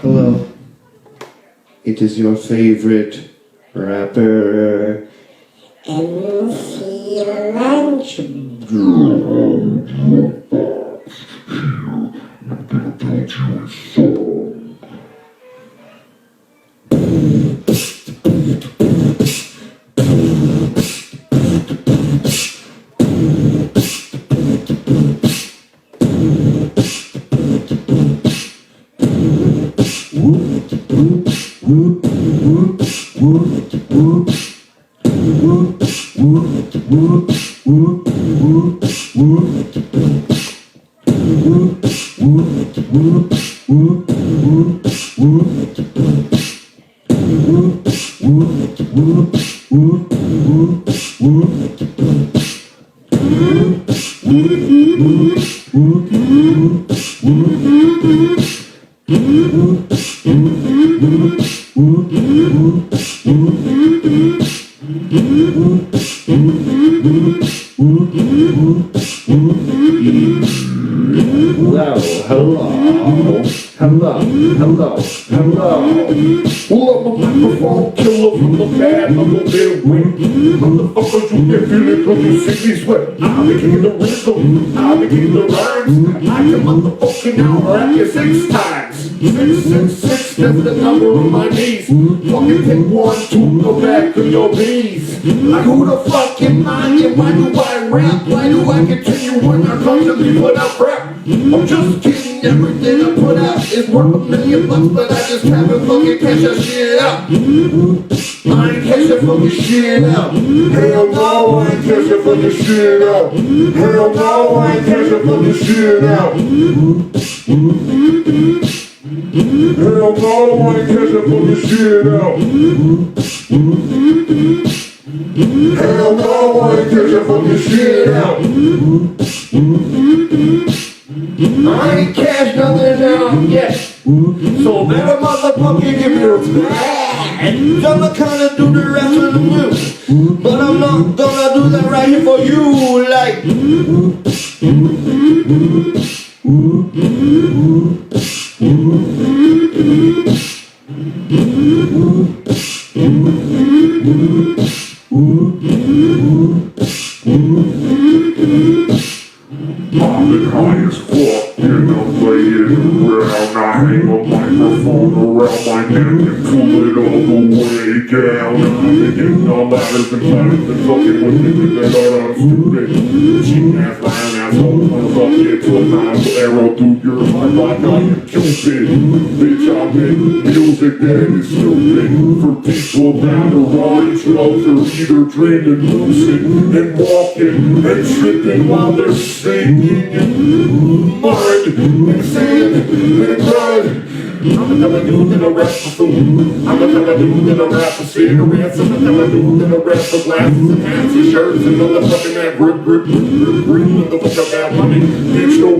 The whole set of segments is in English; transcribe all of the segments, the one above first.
Hello. It is your favorite rapper. MC Lunch. Hello. Well, I'm a microphone killer from the bad, I'm a bit weak. Motherfuckers, you can feel it when you see me sweat. I became the rhythm, I became the rhymes. I can motherfucking out-rap you 6 times. 666, that's the number on my knees. Fucking take 1, 2, go back to your knees. Like who the fuck am I and why do I rap? Why do I continue when I constantly put out crap? I'm just kidding, everything I put out is worth $1 million, but I just haven't fucking cash that shit out. I ain't cash that fucking shit out. Hell no, I ain't cash that fucking shit out. Hell no, I ain't cash that fucking shit out. Hell no, I ain't cash that fucking shit out. Hell no, I ain't cash that fucking shit out. I ain't cashed nothing out yet. So better motherfucking give me a respect. I'ma kinda do the rest of the music, but I'm not gonna do that right here for you. Like I've been high as fuck and I'm laying around. I hang a microphone around my neck and pull it all the way down. I've been getting all ladders and platters and fucking with niggas that are stupid. Cheap ass, lying asshole, motherfucker, to a knife arrow through your heart like I am Cupid. Bitch, I make music that is stupid for people that are on drugs or either dreaming lucid and walking and tripping while they're singing. Mud and sand and blood. I'm a dude in a rap for food. I'm a dude in a rap for cigarettes. I'm a dude in a rap for glasses and hats and shirts and motherfucking that grip. Motherfucker that money. Bitch, no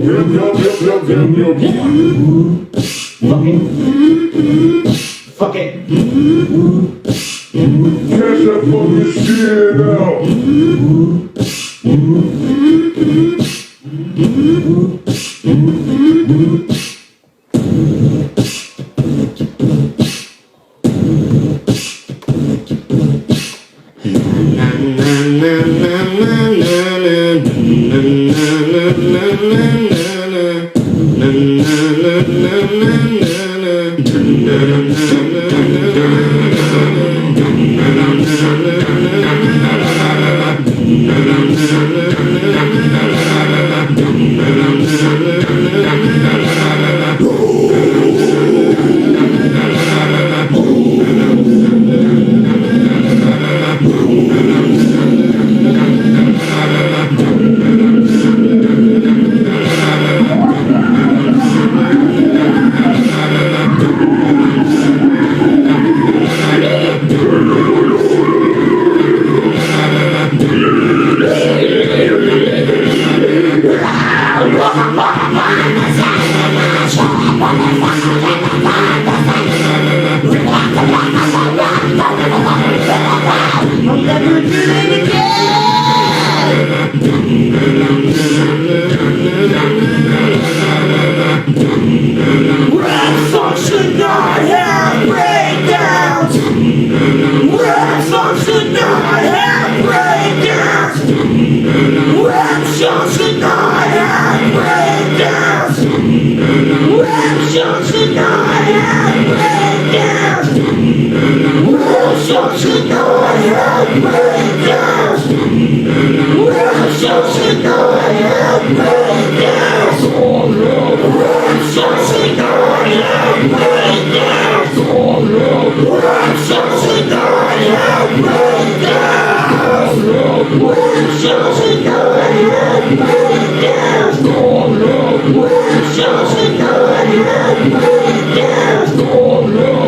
Fuck it. Cash that fucking shit out. Rap function now.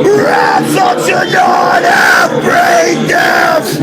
Rats on tonight, breakdowns!